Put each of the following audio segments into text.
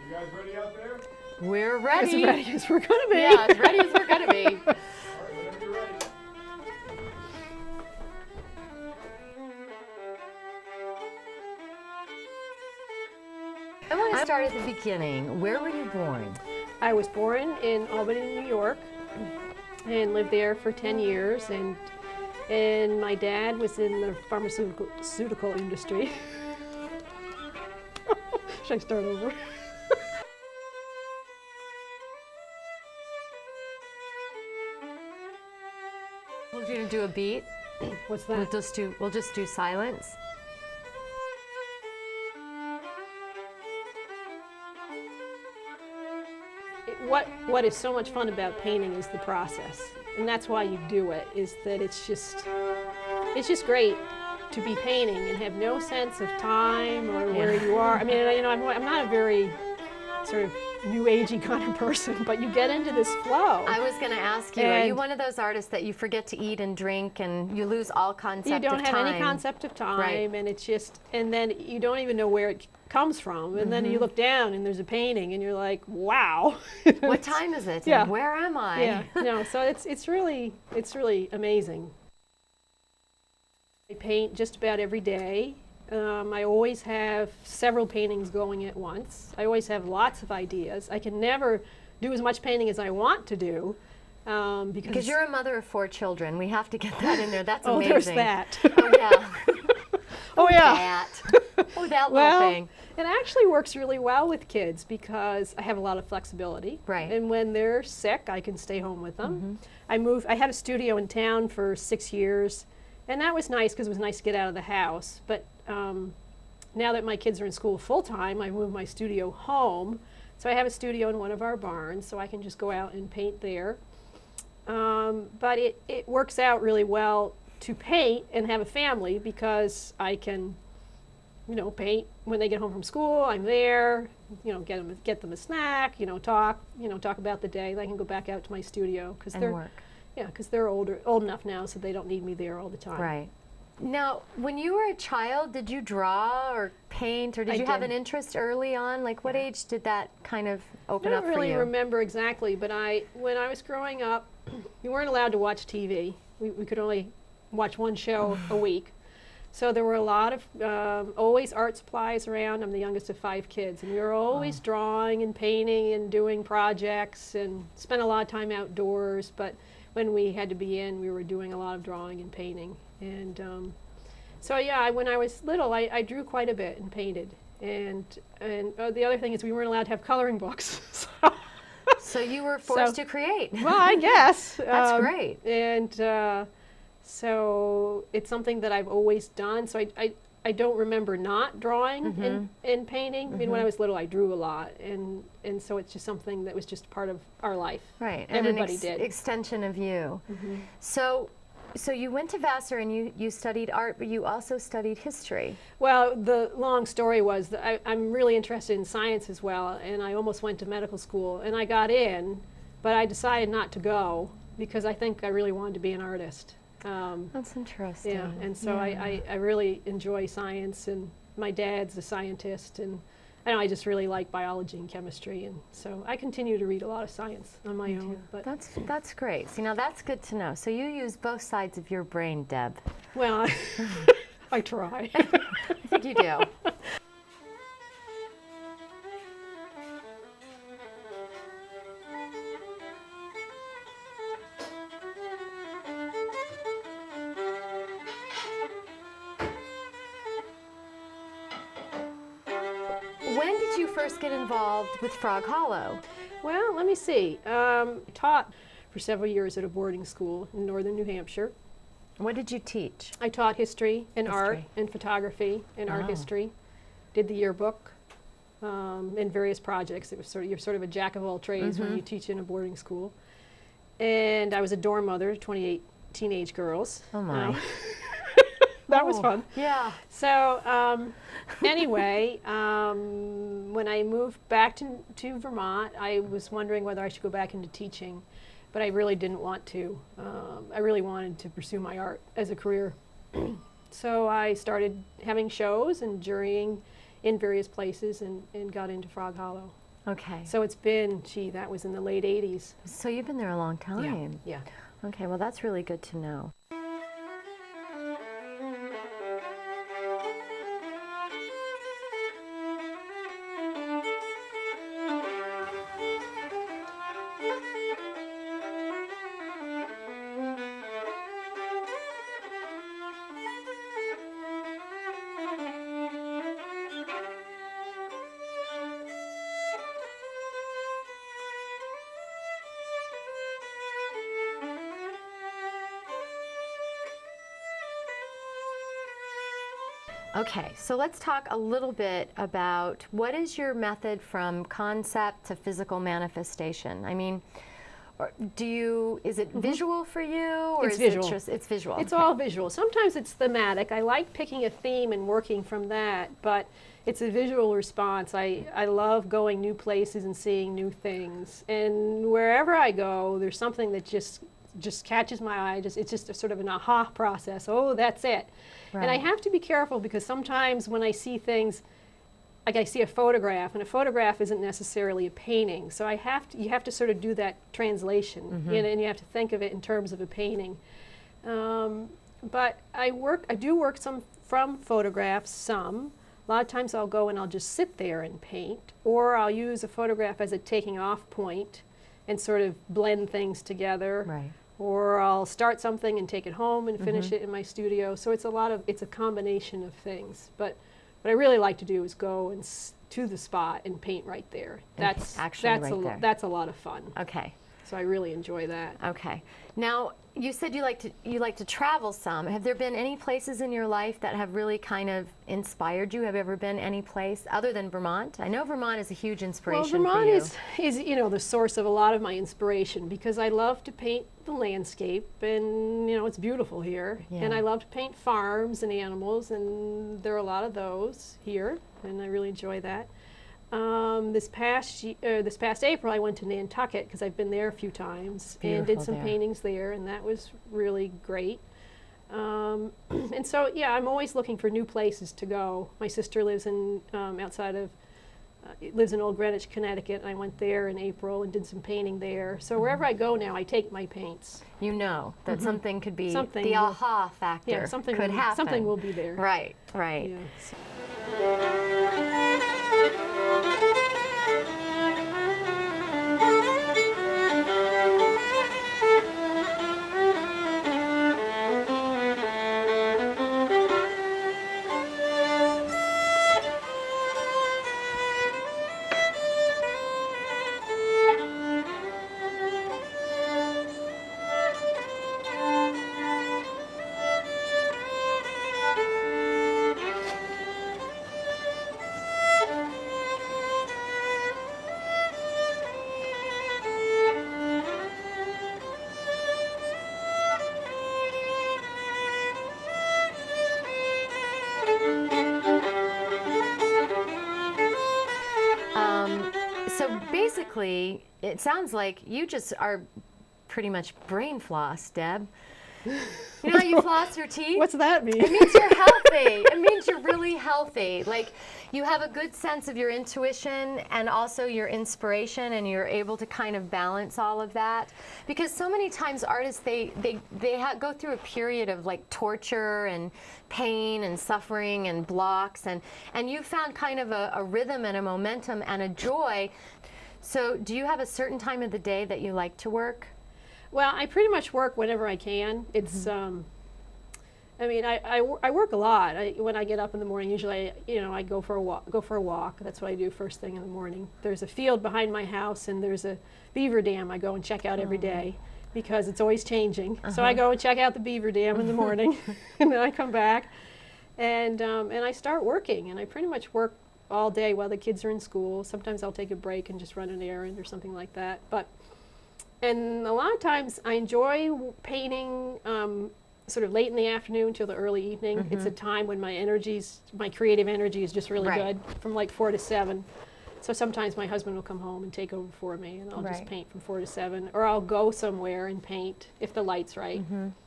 You guys ready out there? We're ready. As ready as we're going to be. Yeah, as ready as we're going to be. All right, whenever you're ready. I want to start at the beginning. Where were you born? I was born in Albany, New York, and lived there for 10 years. And my dad was in the pharmaceutical industry. Should I start over? We're going to do a beat. What's that? We'll just do silence. What is so much fun about painting is the process, and that's why you do it. Is that it's just great to be painting and have no sense of time or where you are. I mean, you know, I'm not a very sort of new agey kind of person, but you get into this flow. I was going to ask you, are you one of those artists that you forget to eat and drink and you lose all concept of time? You don't have any concept of time, right. And it's just, and then you don't even know where it comes from, and then you look down and there's a painting and you're like, wow. What time is it? Yeah. And where am I? Yeah, no, so it's really amazing. I paint just about every day. I always have several paintings going at once. I always have lots of ideas. I can never do as much painting as I want to do. Because you're a mother of 4 children. We have to get that in there. That's oh, amazing. there's that. Oh, yeah. Oh, yeah. That. Oh, that little thing. It actually works really well with kids because I have a lot of flexibility. Right. And when they're sick, I can stay home with them. I had a studio in town for 6 years, and that was nice because it was nice to get out of the house. But now that my kids are in school full-time, I moved my studio home. So I have a studio in one of our barns, so I can just go out and paint there. But it works out really well to paint and have a family because I can, you know, paint when they get home from school. I'm there, you know, get them a snack, you know, talk about the day. Then I can go back out to my studio because they're old enough now, so they don't need me there all the time. Right. Now, when you were a child, did you draw or paint, or did you have an interest early on? Like, what age did that kind of open up for you? I don't really remember exactly, but when I was growing up, we weren't allowed to watch TV. We could only watch one show a week. So there were a lot of, always art supplies around. I'm the youngest of 5 kids, and we were always drawing and painting and doing projects and spent a lot of time outdoors, but when we had to be in, we were doing a lot of drawing and painting. And so yeah, when I was little, I drew quite a bit and painted. And the other thing is we weren't allowed to have coloring books. So you were forced to create. Well, I guess. That's great. And so it's something that I've always done. So I don't remember not drawing and painting. I mean, when I was little, I drew a lot. And so it's just something that was just part of our life. Right. Everybody and did. Extension of you. So you went to Vassar and you studied art, but you also studied history. Well, the long story was that I'm really interested in science as well, and I almost went to medical school, and I got in, but I decided not to go because I think I really wanted to be an artist. That's interesting. Yeah, and so I really enjoy science, and my dad's a scientist, and I just really like biology and chemistry, and so I continue to read a lot of science on my own. But that's great. See, now that's good to know. So you use both sides of your brain, Deb. Well, I try. I think you do. When did you first get involved with Frog Hollow? Well, let me see. I taught for several years at a boarding school in northern New Hampshire. What did you teach? I taught history and art and photography and art history. Did the yearbook and various projects. It was you're sort of a jack of all trades when you teach in a boarding school. And I was a dorm mother to 28 teenage girls. Oh my. That was fun. Yeah. So anyway, when I moved back to Vermont, I was wondering whether I should go back into teaching, but I really didn't want to. I really wanted to pursue my art as a career. So I started having shows and jurying in various places and got into Frog Hollow. Okay. So it's been, gee, that was in the late 80s. So you've been there a long time. Yeah. Okay, well that's really good to know. Okay, so let's talk a little bit about what is your method from concept to physical manifestation? I mean, is it visual for you, or It's is visual. it just, it's visual? It's Okay. all visual. Sometimes it's thematic. I like picking a theme and working from that, but it's a visual response. I love going new places and seeing new things. And wherever I go, there's something that just catches my eye. It's just a sort of an aha process. Oh, that's it. Right. And I have to be careful because sometimes when I see things, like I see a photograph, and a photograph isn't necessarily a painting. So you have to sort of do that translation, and you have to think of it in terms of a painting. But I do work some from photographs, some. A lot of times I'll go and I'll just sit there and paint, or I'll use a photograph as a taking off point and sort of blend things together. Right. Or I'll start something and take it home and finish it in my studio. So it's a combination of things. But what I really like to do is go to the spot and paint right there. That's a lot of fun. Okay. So I really enjoy that. Okay. Now, you said you like to travel some. Have there been any places in your life that have really kind of inspired you? Have you ever been any place other than Vermont? I know Vermont is a huge inspiration for you. Well, Vermont is the source of a lot of my inspiration because I love to paint the landscape, and it's beautiful here. Yeah. And I love to paint farms and animals, and there are a lot of those here, and I really enjoy that. This past April, I went to Nantucket because I've been there a few times and did some paintings there, and that was really great. And so, yeah, I'm always looking for new places to go. My sister lives in lives in Old Greenwich, Connecticut, and I went there in April and did some painting there. So wherever I go now, I take my paints. You know that something could be Something the will- aha factor. Yeah, something could happen. Something will be there. Right. Right. Yeah. So basically, it sounds like you just are pretty much brain floss, Deb. You know how you floss your teeth? What's that mean? It means you're healthy. It means you're really healthy. Like, you have a good sense of your intuition and also your inspiration, and you're able to kind of balance all of that. Because so many times artists, they go through a period of like torture and pain and suffering and blocks, and you found kind of a rhythm and a momentum and a joy. So do you have a certain time of the day that you like to work? Well, I pretty much work whenever I can. It's, I mean, I work a lot. When I get up in the morning, usually, I go for a walk. That's what I do first thing in the morning. There's a field behind my house, and there's a beaver dam I go and check out every day because it's always changing. So I go and check out the beaver dam in the morning, and then I come back, and I start working, and I pretty much work all day while the kids are in school. Sometimes I'll take a break and just run an errand or something like that. And a lot of times I enjoy painting sort of late in the afternoon till the early evening. It's a time when my creative energy is just really good, from like 4 to 7. So sometimes my husband will come home and take over for me, and I'll just paint from 4 to 7. Or I'll go somewhere and paint if the light's right.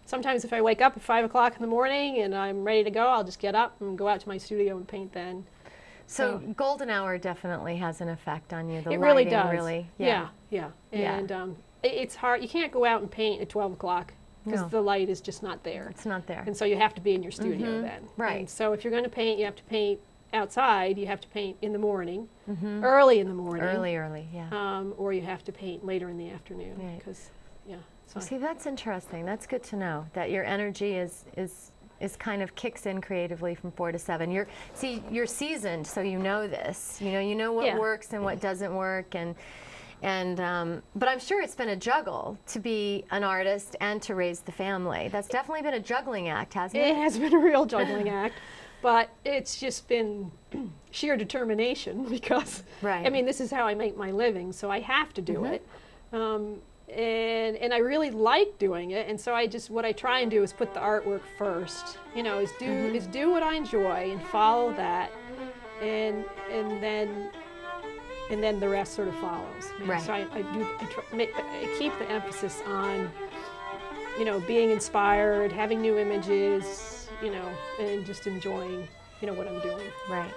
Sometimes if I wake up at 5 o'clock in the morning and I'm ready to go, I'll just get up and go out to my studio and paint then. So golden hour definitely has an effect on you. The it really lighting does. really. Yeah. And it's hard. You can't go out and paint at 12 o'clock because No. the light is just not there. It's not there. And so you have to be in your studio then. Right. And so if you're going to paint, you have to paint outside. You have to paint in the morning, early in the morning. Early, yeah. Or you have to paint later in the afternoon. Right. Because, So See, that's interesting. That's good to know that your energy is kind of kicks in creatively from 4 to 7. You're seasoned, so you know this. You know what works and what doesn't work, but I'm sure it's been a juggle to be an artist and to raise the family. That's definitely been a juggling act, hasn't it? It has been a real juggling act, but it's just been sheer determination because, I mean, this is how I make my living, so I have to do it. And I really like doing it, and so what I try and do is put the artwork first. Is do what I enjoy and follow that, and then the rest sort of follows. Right. So I keep the emphasis on, being inspired, having new images, and just enjoying, what I'm doing. Right.